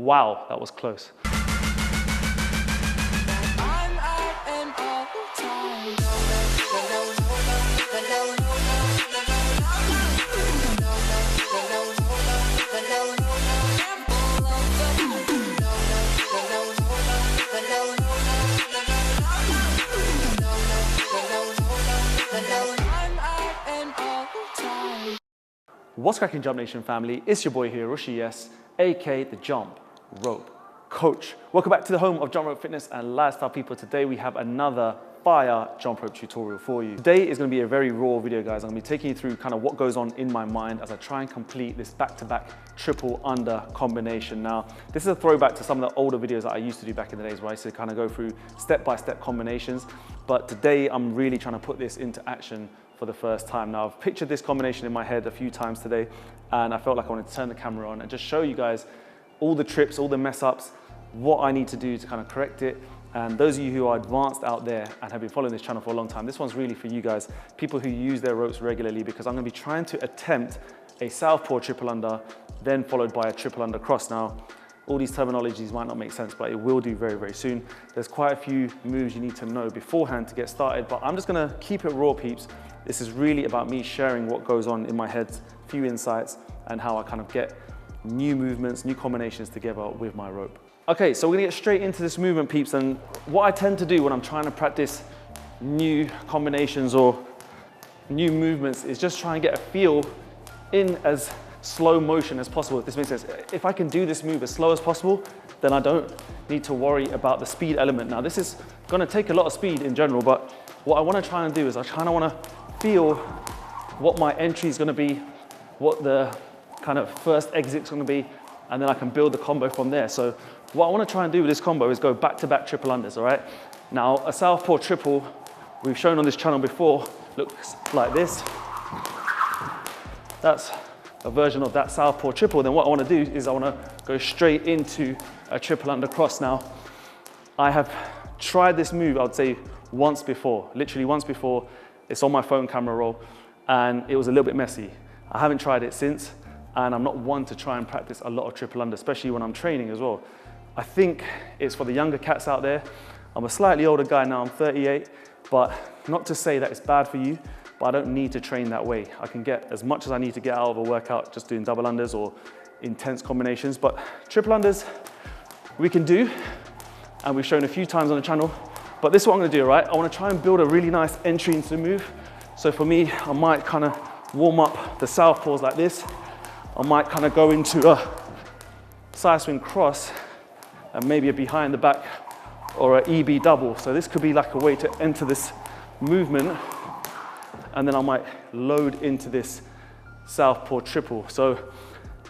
Wow, that was close. What's cracking, Jump Nation family? It's your boy here, Rushi S, aka the Jump Rope Coach. Welcome back to the home of jump rope fitness and lifestyle people. Today we have another fire jump rope tutorial for you. Today is going to be a very raw video, guys. I'm going to be taking you through kind of what goes on in my mind as I try and complete this back-to-back triple under combination. Now, this is a throwback to some of the older videos that I used to do back in the days where I used to kind of go through step-by-step combinations. But today I'm really trying to put this into action for the first time. Now, I've pictured this combination in my head a few times today, and I felt like I wanted to turn the camera on and just show you guys all the trips, all the mess ups, what I need to do to kind of correct it. And those of you who are advanced out there and have been following this channel for a long time, this one's really for you guys, people who use their ropes regularly, because I'm gonna be trying to attempt a southpaw triple under, then followed by a triple under cross. Now, all these terminologies might not make sense, but it will do very, very soon. There's quite a few moves you need to know beforehand to get started, but I'm just gonna keep it raw, peeps. This is really about me sharing what goes on in my head, a few insights, and how I kind of get new movements, new combinations together with my rope. Okay, so we're gonna get straight into this movement, peeps. And what I tend to do when I'm trying to practice new combinations or new movements is just try and get a feel in as slow motion as possible, if this makes sense. If I can do this move as slow as possible, then I don't need to worry about the speed element. Now, this is gonna take a lot of speed in general, but what I wanna try and do is I kind of wanna feel what my entry is gonna be, what the kind of first exit's gonna be, and then I can build the combo from there. So what I wanna try and do with this combo is go back-to-back triple unders, all right? Now, a southpaw triple, we've shown on this channel before, looks like this. That's a version of that southpaw triple. Then what I wanna do is I wanna go straight into a triple under cross. Now, I have tried this move, I would say once before, literally once before. It's on my phone camera roll, and it was a little bit messy. I haven't tried it since, and I'm not one to try and practice a lot of triple under, especially when I'm training as well. I think it's for the younger cats out there. I'm a slightly older guy now, I'm 38, but not to say that it's bad for you, but I don't need to train that way. I can get as much as I need to get out of a workout just doing double unders or intense combinations, but triple unders we can do, and we've shown a few times on the channel. But this is what I'm gonna do, right? I wanna try and build a really nice entry into the move. So for me, I might kind of warm up the southpaws like this. I might kind of go into a side swing cross and maybe a behind the back or an EB double. So this could be like a way to enter this movement, and then I might load into this southpaw triple. So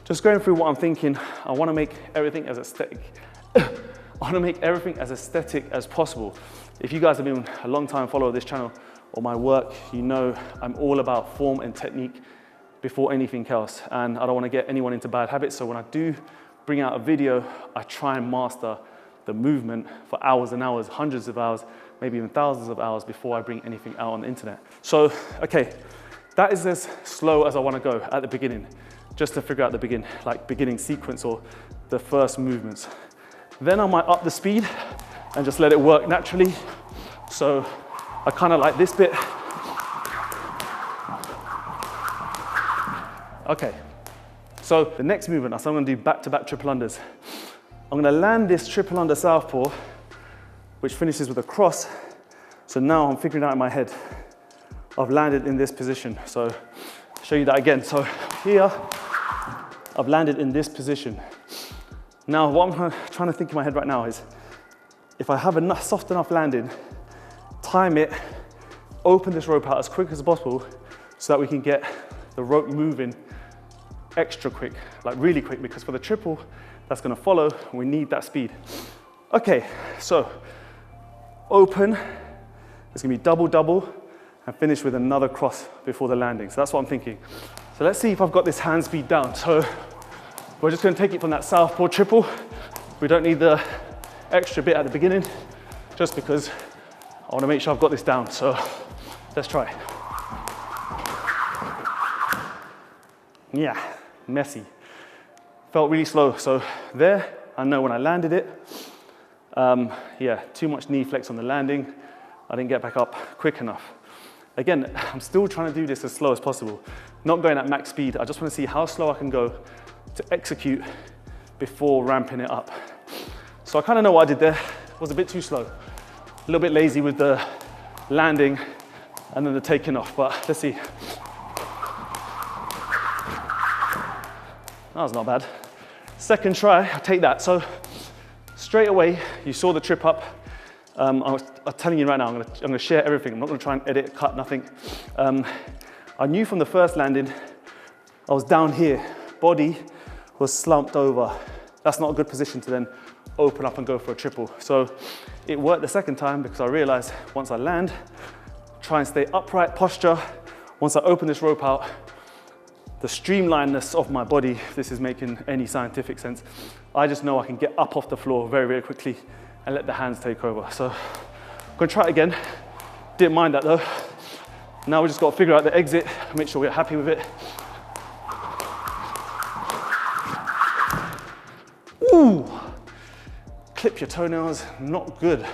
just going through what I'm thinking, I wanna make everything as aesthetic. I want to make everything as aesthetic as possible. If you guys have been a long time follower of this channel or my work, you know I'm all about form and technique before anything else. And I don't want to get anyone into bad habits. So when I do bring out a video, I try and master the movement for hours and hours, hundreds of hours, maybe even thousands of hours before I bring anything out on the internet. So, okay, that is as slow as I want to go at the beginning, just to figure out the beginning sequence or the first movements. Then I might up the speed and just let it work naturally. So I kind of like this bit. Okay, so the next movement, so I'm gonna do back-to-back triple unders. I'm gonna land this triple under southpaw, which finishes with a cross. So now I'm figuring out in my head, I've landed in this position. So I'll show you that again. So here, I've landed in this position. Now, what I'm trying to think in my head right now is, if I have a soft enough landing, time it, open this rope out as quick as possible so that we can get the rope moving extra quick, like really quick, because for the triple that's gonna follow, we need that speed. Okay, so open, it's gonna be double, double, and finish with another cross before the landing. So that's what I'm thinking. So let's see if I've got this hand speed down. So we're just gonna take it from that southpaw triple. We don't need the extra bit at the beginning, just because I wanna make sure I've got this down. So let's try. Yeah, messy. Felt really slow. So there, I know when I landed it, yeah, too much knee flex on the landing. I didn't get back up quick enough. Again, I'm still trying to do this as slow as possible. Not going at max speed. I just want to see how slow I can go to execute before ramping it up. So I kind of know what I did there. It was a bit too slow. A little bit lazy with the landing and then the taking off, but let's see. That was not bad. Second try, I'll take that. So straight away, you saw the trip up. I'm telling you right now, I'm gonna share everything. I'm not gonna try and edit, cut, nothing. I knew from the first landing, I was down here. Body was slumped over. That's not a good position to then open up and go for a triple. So it worked the second time because I realized once I land, try and stay upright posture. Once I open this rope out, the streamlinedness of my body, if this is making any scientific sense, I just know I can get up off the floor very, very quickly and let the hands take over. So I'm gonna try it again. Didn't mind that though. Now we just gotta figure out the exit, make sure we're happy with it. Ooh, clip your toenails, not good.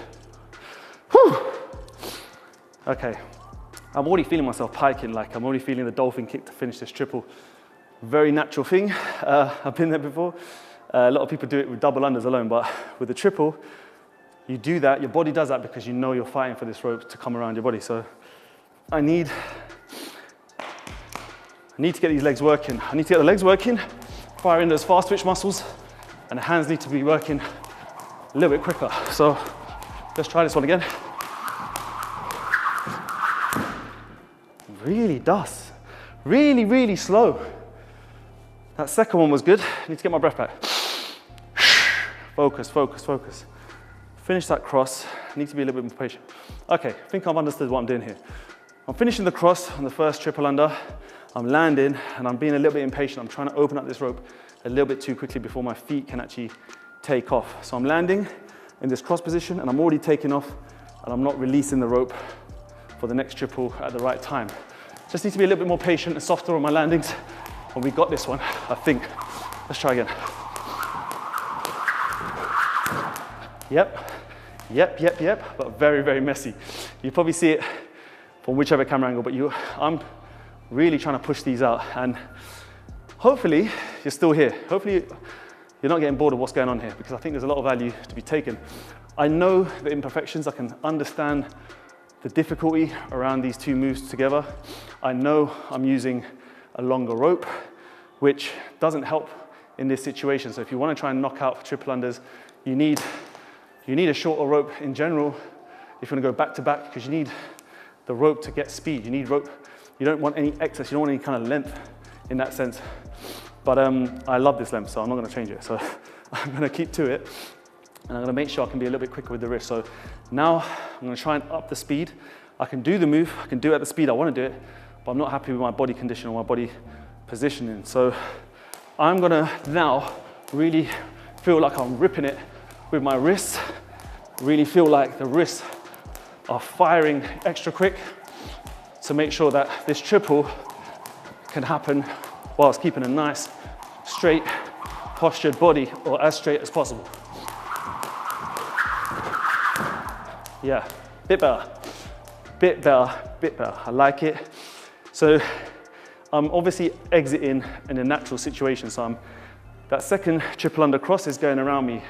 Whew. Okay, I'm already feeling myself piking, like I'm already feeling the dolphin kick to finish this triple. Very natural thing, I've been there before. A lot of people do it with double unders alone, but with the triple, you do that, your body does that because you know you're fighting for this rope to come around your body. So I need to get these legs working. I need to get the legs working, firing those fast twitch muscles, and the hands need to be working a little bit quicker. So let's try this one again. Really does. Really, really slow. That second one was good. I need to get my breath back. Focus, focus, focus. Finish that cross. I need to be a little bit more patient. Okay, I think I've understood what I'm doing here. I'm finishing the cross on the first triple under. I'm landing and I'm being a little bit impatient. I'm trying to open up this rope a little bit too quickly before my feet can actually take off. So I'm landing in this cross position and I'm already taking off and I'm not releasing the rope for the next triple at the right time. Just need to be a little bit more patient and softer on my landings. And we got this one, I think. Let's try again. Yep, but very, very messy. You probably see it from whichever camera angle, but I'm really trying to push these out and hopefully you're still here. Hopefully you're not getting bored of what's going on here because I think there's a lot of value to be taken. I know the imperfections, I can understand the difficulty around these two moves together. I know I'm using a longer rope, which doesn't help in this situation. So if you want to try and knock out triple unders, you need a shorter rope in general if you want to go back to back because you need the rope to get speed. You need rope. You don't want any excess. You don't want any kind of length in that sense. But I love this length, so I'm not going to change it. So I'm going to keep to it. And I'm going to make sure I can be a little bit quicker with the wrist. So now I'm going to try and up the speed. I can do the move. I can do it at the speed I want to do it. But I'm not happy with my body condition or my body positioning. So I'm going to now really feel like I'm ripping it with my wrists. Really feel like the wrists are firing extra quick to make sure that this triple can happen whilst keeping a nice, straight, postured body, or as straight as possible. Yeah, bit better, bit better, bit better. I like it. So I'm obviously exiting in a natural situation. So that second triple under cross is going around me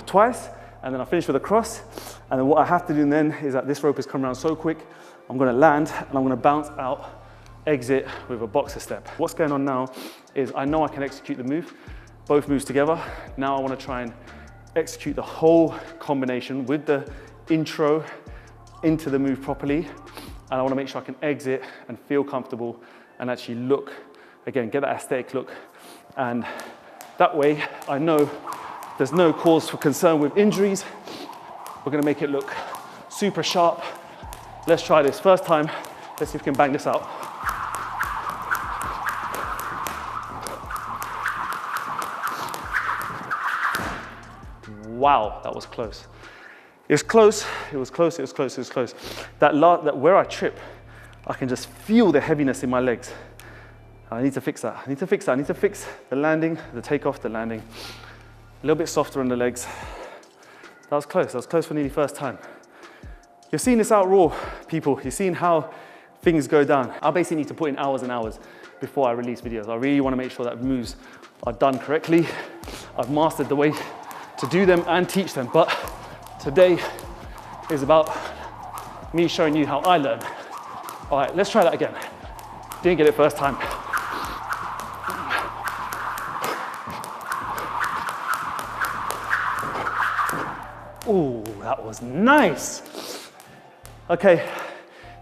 twice, and then I finish with a cross. And then what I have to do then is that this rope is coming around so quick, I'm gonna land and I'm gonna bounce out, exit with a boxer step. What's going on now is I know I can execute the move, both moves together. Now I wanna try and execute the whole combination with the intro into the move properly. And I wanna make sure I can exit and feel comfortable and actually look, again, get that aesthetic look. And that way I know there's no cause for concern with injuries. We're gonna make it look super sharp. Let's try this. First time, let's see if we can bang this out. Wow, that was close. It was close, it was close, it was close, it was close. That where I trip, I can just feel the heaviness in my legs. I need to fix that, I need to fix that. I need to fix the landing, the takeoff, the landing. little bit softer on the legs. That was close for nearly first time. You're seeing this out raw, people. You're seeing how things go down. I basically need to put in hours and hours before I release videos. I really want to make sure that moves are done correctly. I've mastered the way to do them and teach them, but today is about me showing you how I learn. All right, let's try that again. Didn't get it first time. Ooh, that was nice. Okay,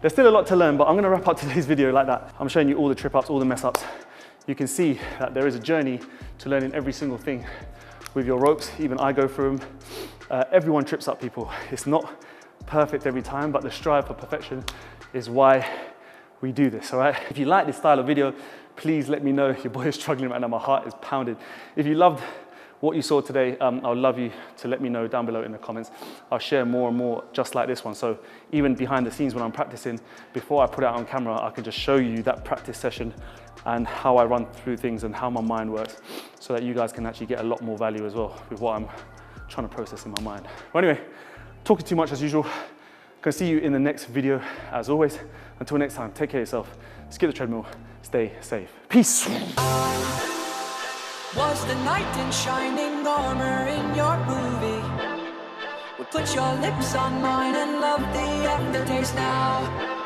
there's still a lot to learn, but I'm gonna wrap up today's video like that. I'm showing you all the trip ups, all the mess ups. You can see that there is a journey to learning every single thing with your ropes. Even I go through them. Everyone trips up, people. It's not perfect every time, but the strive for perfection is why we do this, all right? If you like this style of video, please let me know. Your boy is struggling right now, my heart is pounded. If you loved what you saw today, I would love you to let me know down below in the comments. I'll share more and more just like this one. So even behind the scenes when I'm practicing, before I put it out on camera, I can just show you that practice session and how I run through things and how my mind works, so that you guys can actually get a lot more value as well with what I'm trying to process in my mind. But anyway, talking too much as usual. Gonna see you in the next video as always. Until next time, take care of yourself, skip the treadmill, stay safe. Peace. Was the knight in shining armor in your movie? Would put your lips on mine and love the aftertaste now.